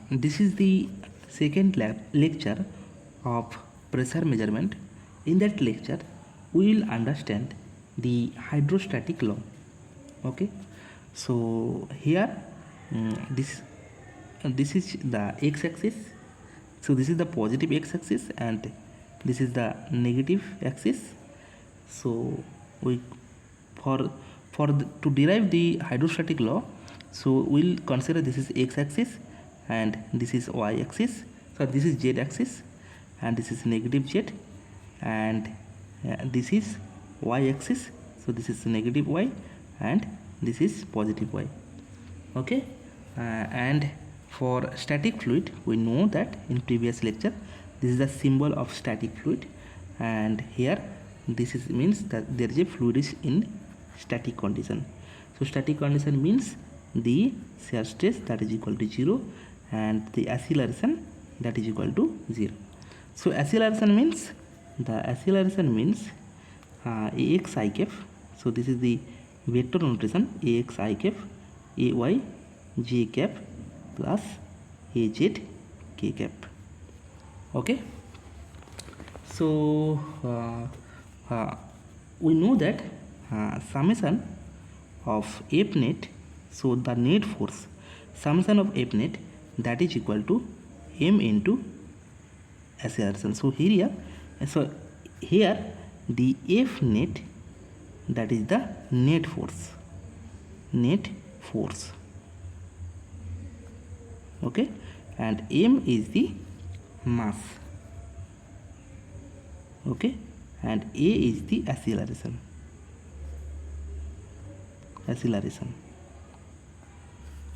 This is the second lecture of pressure measurement. In that lecture, we will understand the hydrostatic law. Okay, so here this is the x-axis. So this is the positive x-axis and this is the negative axis. So we for to derive the hydrostatic law, so we'll consider this is x-axis and this is y-axis. So this is z-axis and this is negative z, and this is y-axis. So this is negative y and this is positive y. Okay, and for static fluid, we know that in previous lecture this is the symbol of static fluid, and here this is means that there is a fluid is in static condition. So static condition means the shear stress that is equal to 0 and the acceleration that is equal to 0. So acceleration means ax I cap. So this is the vector notation ax I cap ay j cap plus az k cap. Okay, so we know that summation of f net, so the net force summation of f net that is equal to m into acceleration. So here the f net, that is the net force. Okay, and m is the mass. Okay, and a is the acceleration.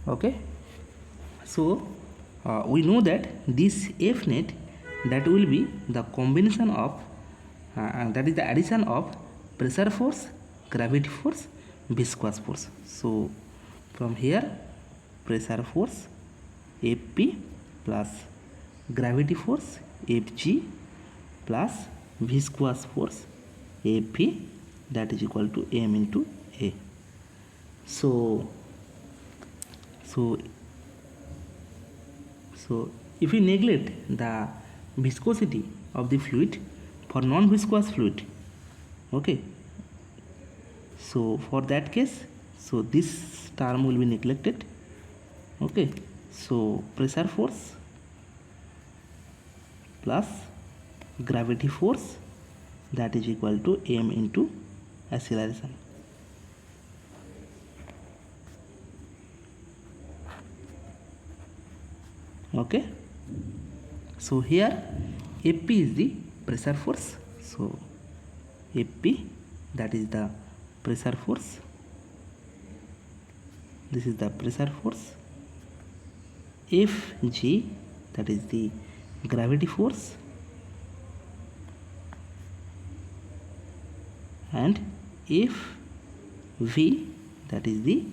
Okay, so we know that this f net, that will be the combination of that is the addition of pressure force, gravity force, viscous force. So from here, pressure force Fp plus gravity force Fg plus viscous force Fv, that is equal to m into a. So if we neglect the viscosity of the fluid for non-viscous fluid, okay, so for that case, so this term will be neglected. Okay, so pressure force plus gravity force, that is equal to m into acceleration. Okay, so here Fp is the pressure force. So Fp, that is the pressure force. This is the pressure force. Fg, that is the gravity force, and Fv, that is the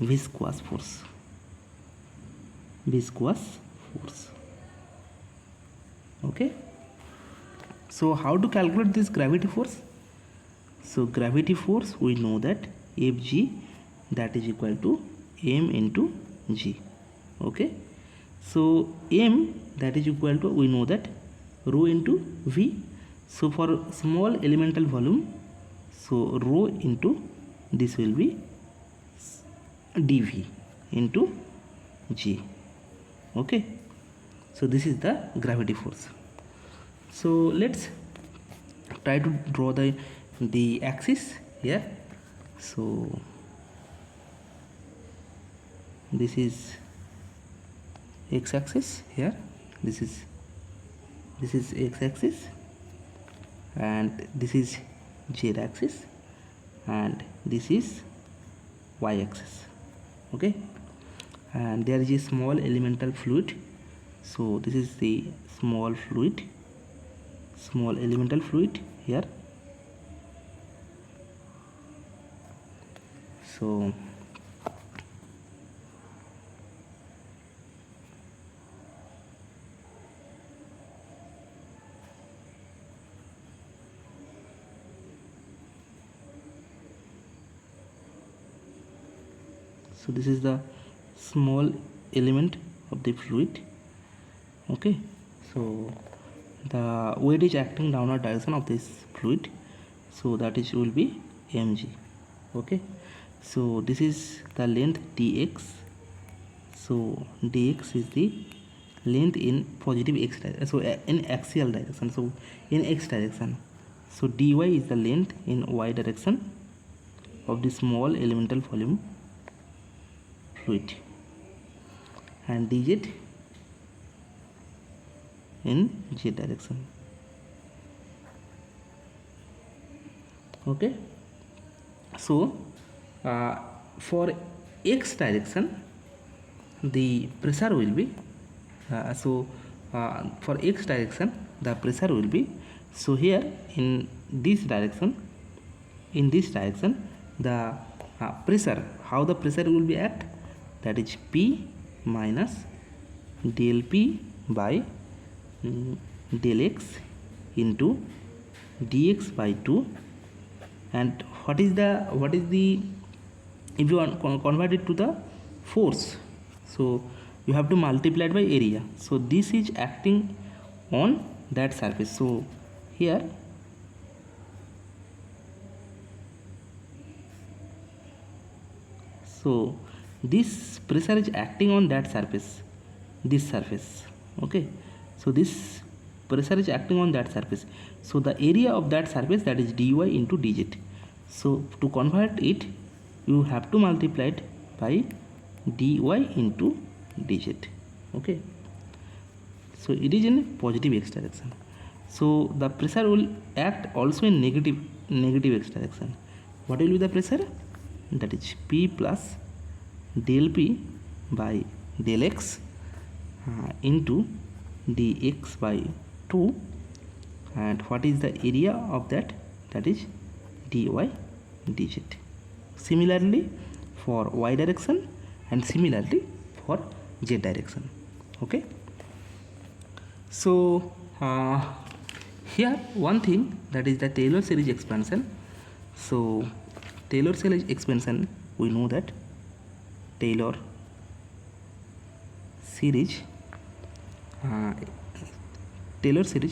viscous force. Okay, so how to calculate this gravity force? So gravity force, we know that Fg, that is equal to m into g. Okay, so m, that is equal to, we know that rho into v. So for small elemental volume, so rho into this will be dv into g. Okay, so this is the gravity force. So let's try to draw the axis here. So this is x-axis here, this is x-axis, and this is z-axis, and this is y-axis. Okay, and there is a small elemental fluid. So this is the small elemental fluid here. So this is the small element of the fluid. Okay, so the weight is acting downward direction of this fluid, so that is will be mg. Okay, so this is the length dx. So dx is the length in positive x direction, so in axial direction, so in x direction. So dy is the length in y direction of the small elemental volume fluid, and dz in z direction. Okay, so for x direction the pressure will be for x direction the pressure will be, so here in this direction, the pressure, how the pressure will be act, that is p minus del p by del x into dx by 2. And what is the if you want convert it to the force, so you have to multiply it by area. So this is acting on that surface, so here so this pressure is acting on that surface, this surface. Okay, so this pressure is acting on that surface, so the area of that surface, that is dy into dz. So to convert it you have to multiply it by dy into dz. Okay, so it is in positive x direction, so the pressure will act also in negative x direction. What will be the pressure? That is p plus del p by del x into dx by 2. And what is the area of that? That is dy dz. Similarly for y direction and similarly for z direction. Okay, so here one thing, that is the Taylor series expansion. So Taylor series expansion, we know that Taylor series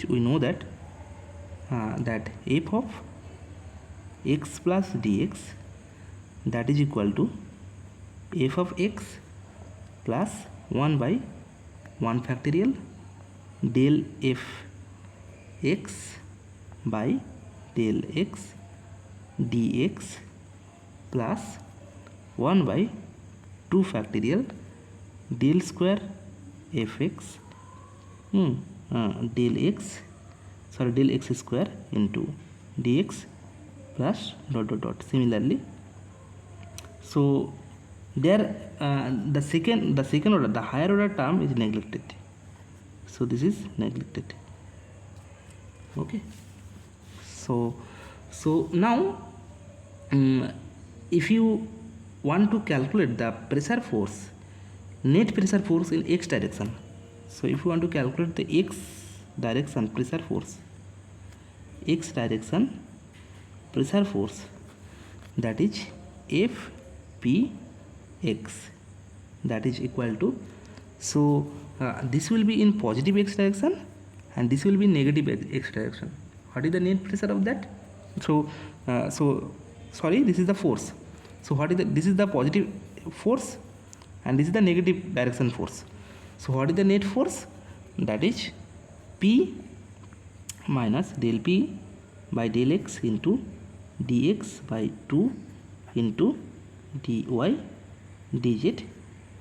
we know that that f of x plus dx, that is equal to f of x plus 1 by 1 factorial del f x by del x dx plus 1 by 2 factorial del square fx del x square into dx plus dot dot dot. Similarly, so there the second order, the higher order term is neglected, so this is neglected. Okay, so now if you want to calculate the pressure force, net pressure force in x direction, so if you want to calculate the x direction pressure force, that is f p x, that is equal to, so this will be in positive x direction and this will be negative x direction. What is the net pressure of that? So sorry, this is the force. So what is this is the positive force and this is the negative direction force. So what is the net force? That is p minus del p by del x into dx by 2 into dy dz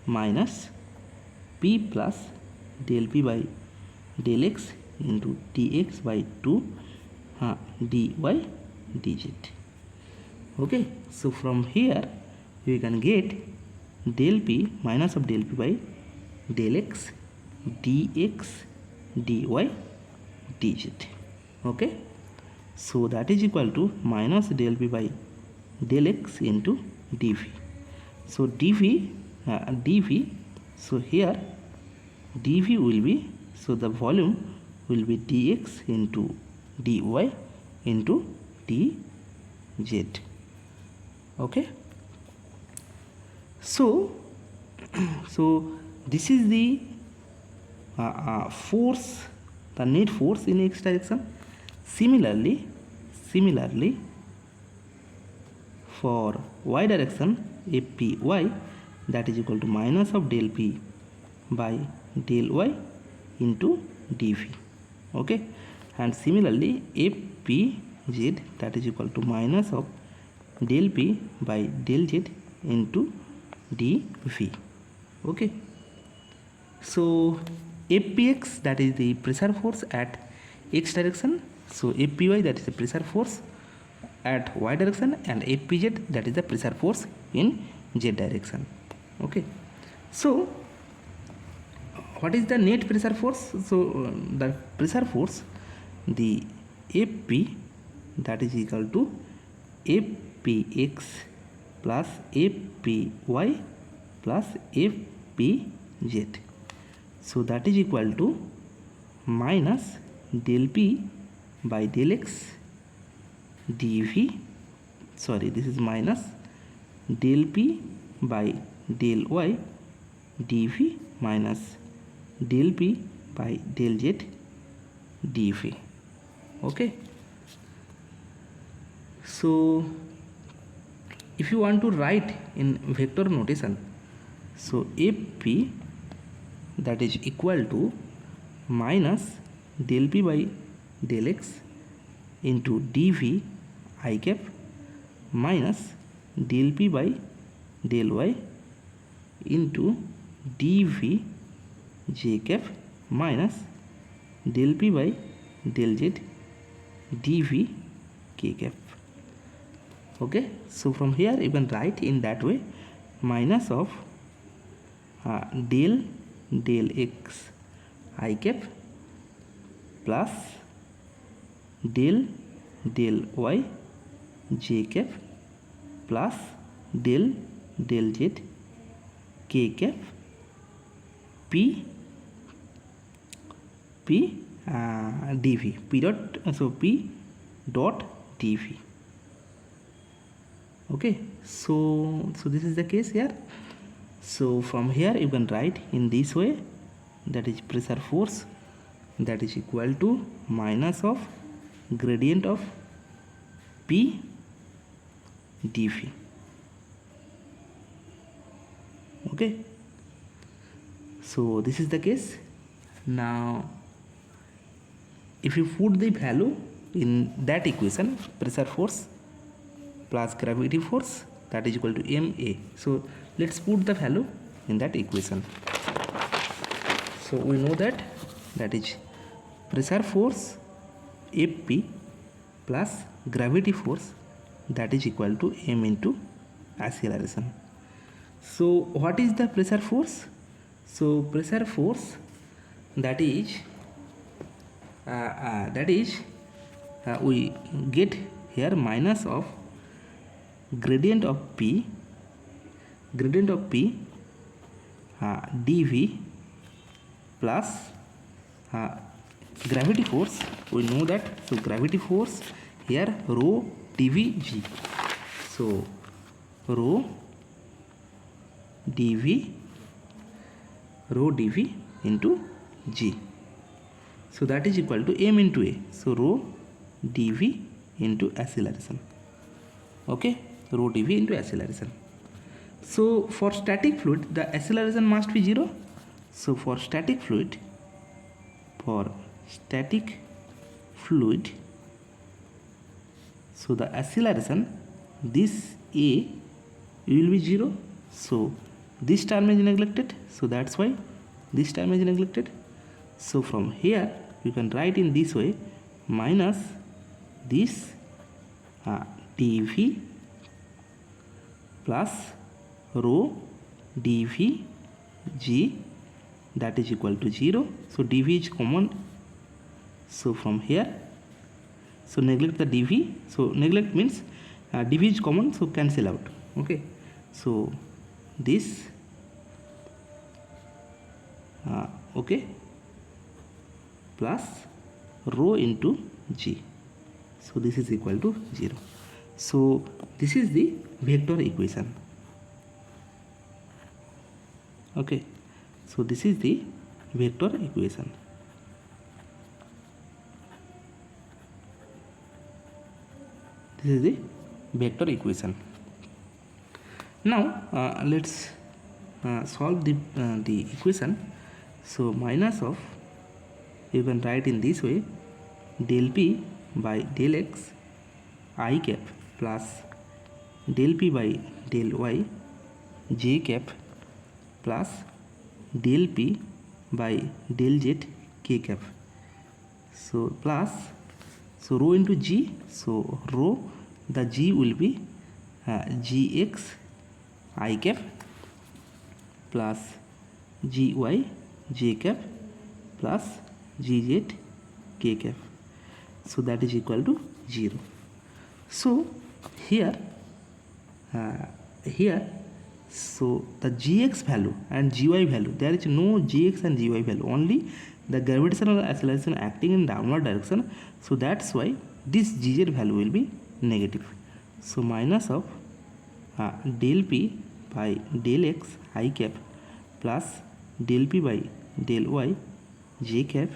minus p plus del p by del x into dx by 2 dy dz. Okay, so from here we can get del p minus of del p by del x dx dy dz. Okay, so that is equal to minus del p by del x into dv. So dv, so here dv will be, so the volume will be dx into dy into dz. Okay, so this is the force, the net force in x direction. Similarly for y direction, Fpy, that is equal to minus of del p by del y into dv. Okay, and similarly Fpz, that is equal to minus of del p by del z into dv. Okay, so Fpx, that is the pressure force at x direction. So Fpy, that is the pressure force at y direction, and Fpz, that is the pressure force in z direction. Okay, so what is the net pressure force? So the pressure force, the Fp, that is equal to Fpx plus Fpy plus Fpz. So that is equal to minus del p by del x dv, sorry, this is minus del p by del y dv minus del p by del z dv. Okay, so if you want to write in vector notation, so Fp, that is equal to minus del p by del x into dv I cap minus del p by del y into dv j cap minus del p by del z dv k cap. Okay, so from here you can write in that way, minus of del x I cap plus del y j cap plus del z k cap p dv p dot, so p dot dv. Okay, so this is the case here. So from here you can write in this way, that is pressure force, that is equal to minus of gradient of p dv. Okay, so this is the case. Now if you put the value in that equation, pressure force plus gravity force, that is equal to ma. So let's put the value in that equation. So we know that is pressure force Fp plus gravity force, that is equal to m into acceleration. So what is the pressure force? So pressure force, that is we get here minus of gradient of p dv plus gravity force. We know that, so gravity force here rho dv g, so rho dv into g, so that is equal to m into a, so rho dv into acceleration. Okay, rho dv into acceleration. So for static fluid the acceleration must be 0. So for static fluid, so the acceleration, this a will be 0, so this term is neglected, so that's why this term is neglected. So from here you can write in this way, minus this dv plus rho dv g, that is equal to 0. So dv is common, so from here, so neglect the dv, so neglect means dv is common, so cancel out. Okay, so this okay, plus rho into g, so this is equal to 0. So this is the vector equation. Okay, So this is the vector equation. This is the vector equation. Now let's solve the equation. So minus of, you can write in this way, del p by del x I cap plus del p by del y j cap plus del p by del z k cap. So plus, so rho into g, so rho, the g will be gx I cap plus gy j cap plus gz k cap. So that is equal to 0. So here so the gx value and gy value, there is no gx and gy value, only the gravitational acceleration acting in downward direction. So that's why this gz value will be negative. So minus of del p by del x I cap plus del p by del y j cap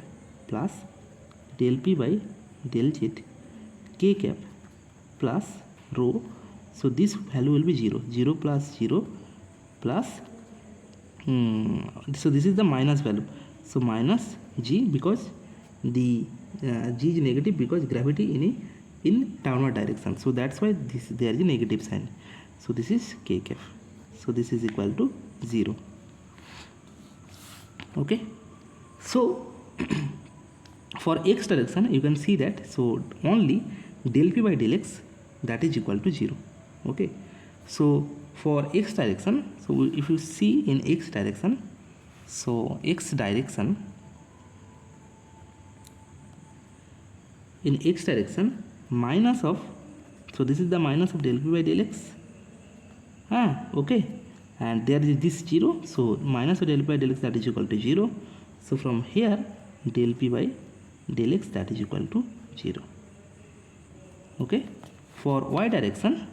plus del p by del z k cap plus rho. So this value will be 0. 0 plus 0 plus so this is the minus value. So minus g, because the g is negative because gravity in downward direction. So that's why there is a negative sign. So this is k cap. So this is equal to 0. Okay. So for x direction you can see that, so only del p by del x, that is equal to 0. Okay. So for x direction, so if you see in x direction, so x direction, in x direction minus of, so this is the minus of del p by del x, okay, and there is this 0, so minus of del p by del x, that is equal to 0. So from here del p by del x, that is equal to 0. Okay. For y direction,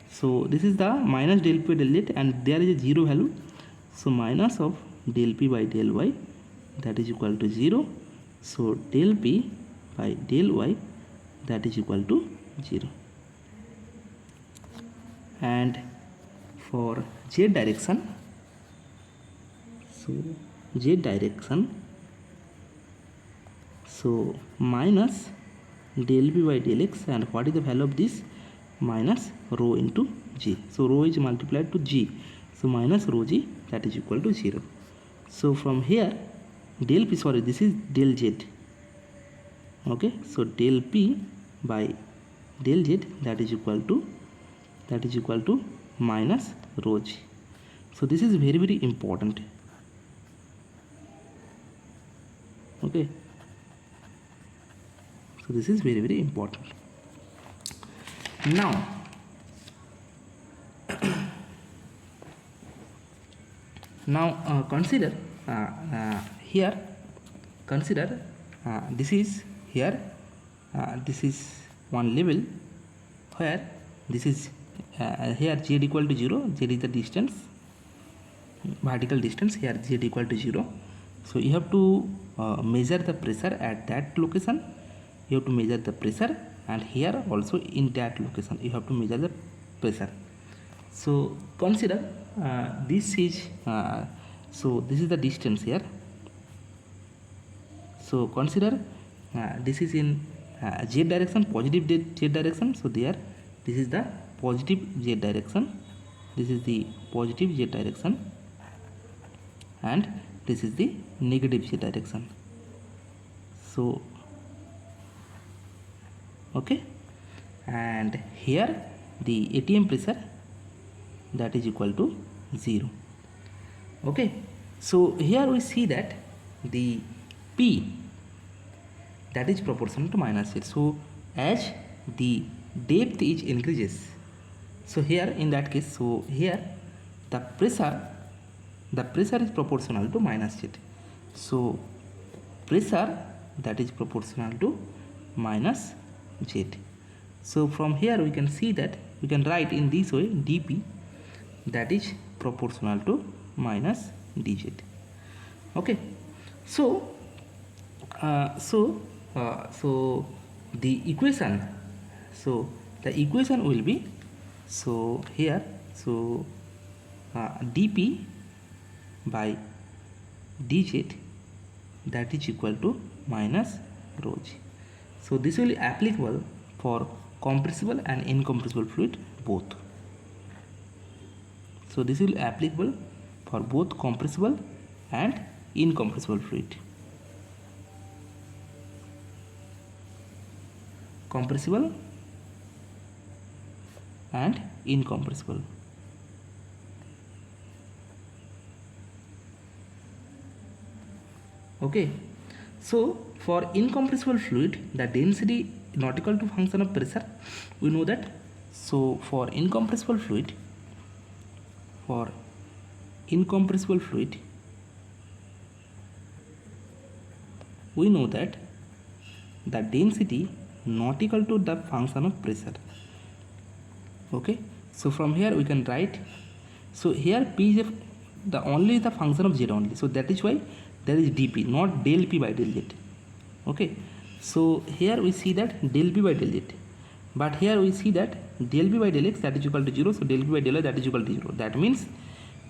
so this is the minus del p by del z and there is a 0 value. So minus of del p by del y, that is equal to 0. So del p by del y, that is equal to 0. And for z direction, so z direction, so minus del p by del x, and what is the value of this? Minus rho into g. So rho is multiplied to g, so minus rho g, that is equal to 0. So from here del p, sorry, this is del z. Okay, so del p by del z, that is equal to minus rho g. So this is very, very important. Okay, so this is very, very important. Now consider here, consider this is here, this is one level where this is here z equal to 0, z is the distance, vertical distance, here z equal to 0. So you have to measure the pressure at that location, you have to measure the pressure, and here also in that location you have to measure the pressure. So consider this is so this is the distance here. So consider this is in z direction, positive z direction. So there, this is the positive z direction, this is the positive z direction, and this is the negative z direction. So okay, and here the ATM pressure, that is equal to 0. Okay, so here we see that the P, that is proportional to minus z. So as the depth is increases, so here in that case, so here the pressure is proportional to minus z. So pressure, that is proportional to minus z. So from here we can see that we can write in this way, dp that is proportional to minus dz. Okay, so so the equation, so the equation will be, so here, so dp by dz, that is equal to minus rho g. So this will be applicable for compressible and incompressible fluid both. So this will be applicable for both compressible and incompressible fluid. Compressible and incompressible. Okay, so for incompressible fluid, the density not equal to function of pressure, we know that. So for incompressible fluid, we know that the density not equal to the function of pressure. Okay, so from here we can write, so here p is the only the function of z only, so that is why there is dp, not del p by del z. Okay, so here we see that del p by del z, but here we see that del p by del x, that is equal to 0, so del p by del y, that is equal to 0. That means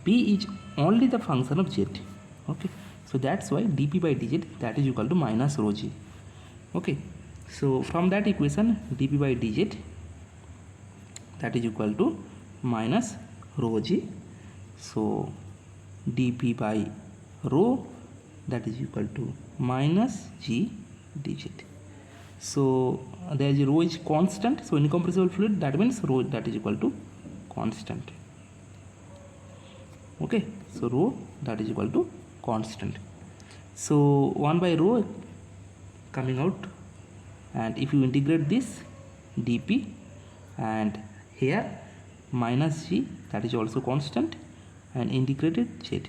p is only the function of z. Okay, so that's why dp by dz, that is equal to minus rho g. Okay, so from that equation, dp by dz, that is equal to minus rho g. So dp by rho, that is equal to minus g dz. So there is rho is constant, so incompressible fluid, that means rho, that is equal to constant. Okay, so rho, that is equal to constant. So 1 by rho coming out, and if you integrate this dp, and here minus g, that is also constant, and integrated z.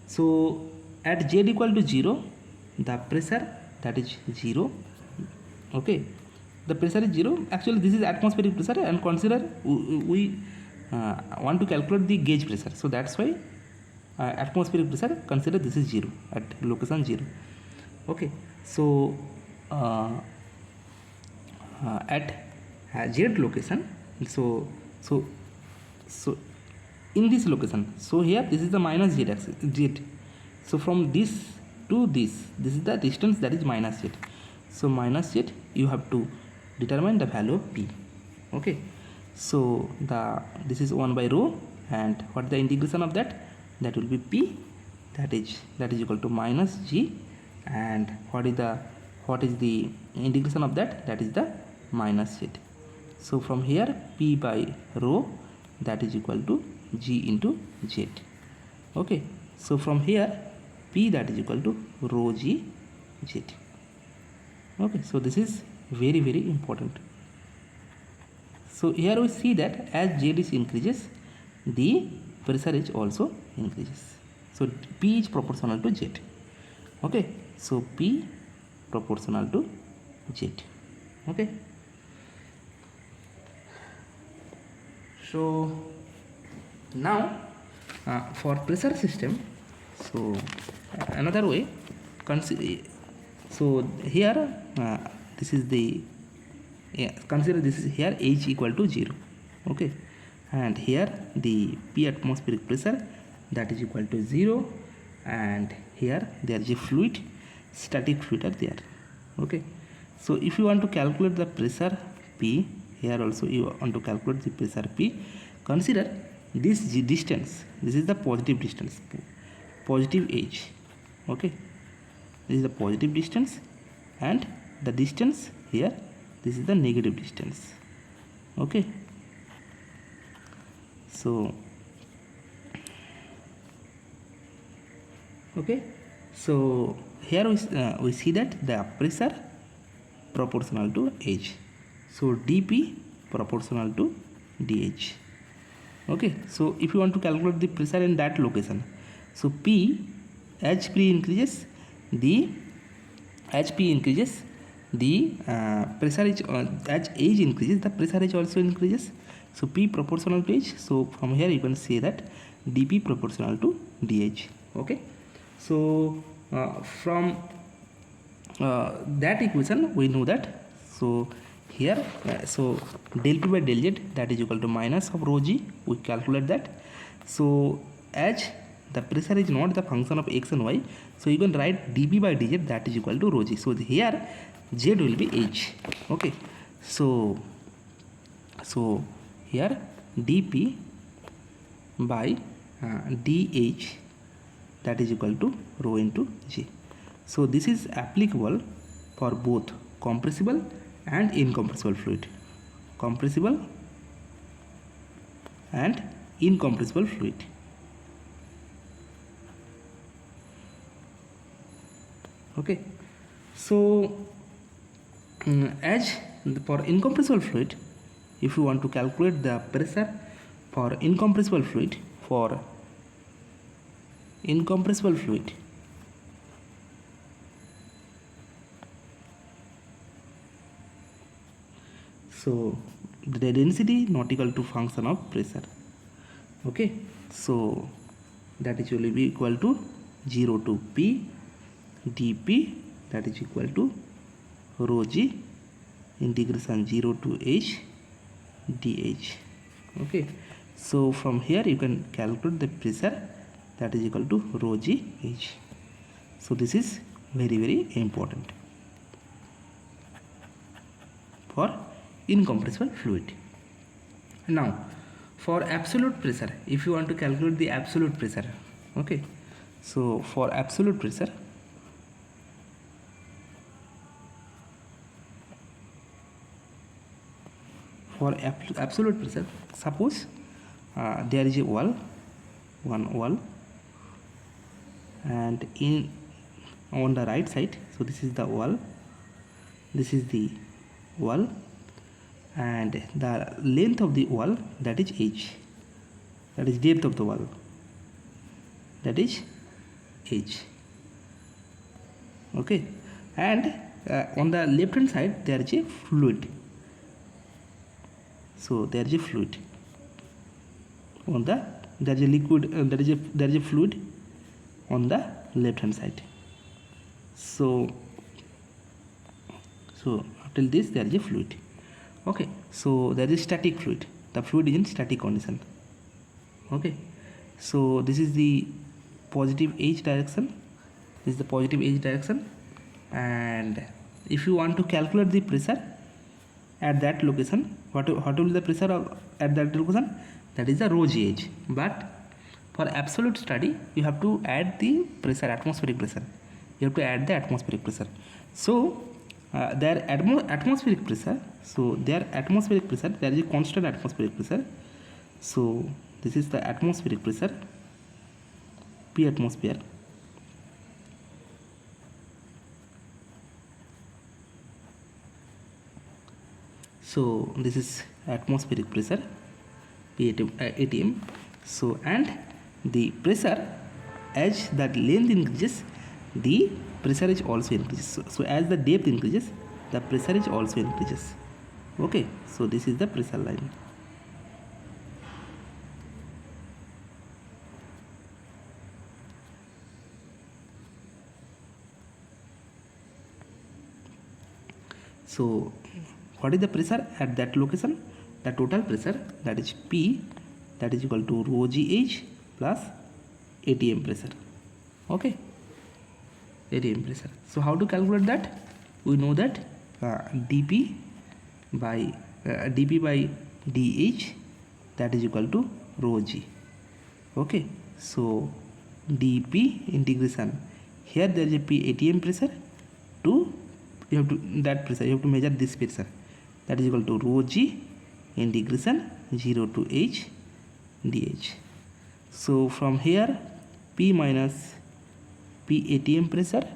So at z equal to 0, the pressure, that is 0. Okay, the pressure is 0. Actually this is atmospheric pressure, and consider we want to calculate the gauge pressure, so that's why atmospheric pressure, consider this is 0 at location 0. Okay, so at z location, so in this location, so here this is the minus z axis, z. So from this to this is the distance, that is minus z. So minus z, you have to determine the value of p. Okay, so this is 1 by rho, and what the integration of that, that will be p, that is equal to minus g, and what is the integration of that, that is the minus z. So from here p by rho, that is equal to g into z. Okay, so from here p, that is equal to rho g z. Okay, so this is very, very important. So here we see that as z is increases, the pressure is also increases. So p is proportional to z. Okay, so p proportional to z. Okay, so now for pressure system, so another way, so here this is the, consider this is here h equal to 0. Okay, and here the p atmospheric pressure, that is equal to 0, and here there is a fluid, static fluid are there. Okay, so if you want to calculate the pressure p, here also you want to calculate the pressure p, consider this distance, this is the positive distance, positive h. Okay, this is the positive distance, and the distance here, this is the negative distance. Okay, so here we see that the pressure proportional to h, so dp proportional to dh. Okay, so if you want to calculate the pressure in that location, so p, as p increases, the pressure is as age increases, the pressure is also increases. So P proportional to H. So from here you can say that dP proportional to dH. Okay. So from that equation we know that. So here so del P by del Z, that is equal to minus of rho g. We calculate that. So as the pressure is not the function of x and y, so you can write dP by dz, that is equal to rho g. So here z will be h. Okay. So here dP by dH, that is equal to rho into g. So this is applicable for both compressible and incompressible fluid. Compressible and incompressible fluid. Okay. So as for incompressible fluid, if you want to calculate the pressure for incompressible fluid, so the density not equal to function of pressure. Okay. So that is will be equal to 0 to P dP, that is equal to rho g integration 0 to h dh. Okay. So from here you can calculate the pressure, that is equal to rho g h. So this is very important for incompressible fluid. Now for absolute pressure, if you want to calculate the absolute pressure, okay, so for absolute pressure, suppose there is a one wall, and on the right side, so this is the wall, this is the wall, and the length of the wall, that is h, that is depth of the wall, that is h. Okay. And on the left hand side there is a fluid, so there is a fluid on the, there is a liquid, there is a fluid on the left hand side. So till this there is a fluid. Okay. So there is static fluid, the fluid is in static condition. Okay. So this is the positive h direction, this is the positive h direction, and if you want to calculate the pressure at that location, what will be the pressure at that location, that is the rho gh. But for absolute study you have to add the pressure, atmospheric pressure, you have to add the atmospheric pressure. So their atmospheric pressure, so their atmospheric pressure, there is a constant atmospheric pressure. So this is the atmospheric pressure, P atmosphere. So this is atmospheric pressure, ATM. So and the pressure, as that length increases, the pressure is also increases. So as the depth increases, the pressure is also increases. Okay. So this is the pressure line. So what is the pressure at that location? The total pressure, that is P, that is equal to rho gh plus ATM pressure. Okay. ATM pressure. So how to calculate that? We know that dP by dH, that is equal to rho g. Okay. So dP integration, here there is a P ATM pressure, to you have to that pressure, you have to measure this pressure, that is equal to rho g integration 0 to h dh. So from here P minus P ATM pressure,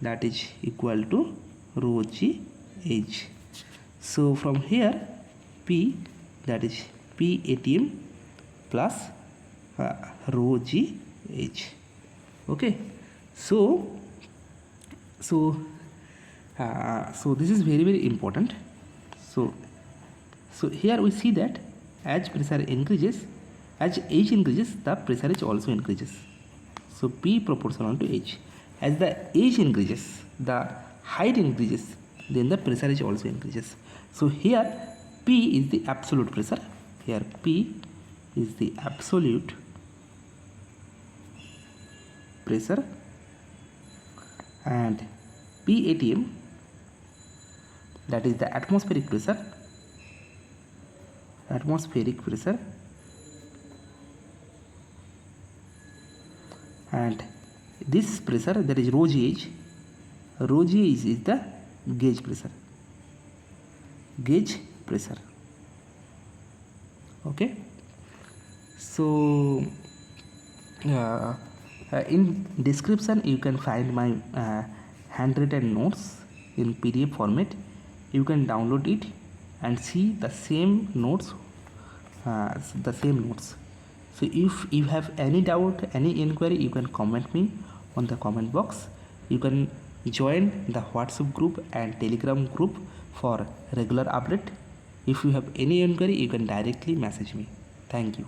that is equal to rho g h. So from here P, that is P ATM plus rho g h. Okay. So this is very important. So here we see that as pressure increases, as H increases, the pressure is also increases. So P proportional to H. As the H increases, the height increases, then the pressure is also increases. So here P is the absolute pressure. Here P is the absolute pressure, and PATM, that is the atmospheric pressure. Atmospheric pressure, and this pressure, that is rho gauge. Rho gauge is the gauge pressure. Gauge pressure. Okay. So in description you can find my handwritten notes in PDF format. You can download it and see the same notes. So if you have any doubt, any inquiry, you can comment me on the comment box. You can join the WhatsApp group and Telegram group for regular update. If you have any inquiry, you can directly message me. Thank you.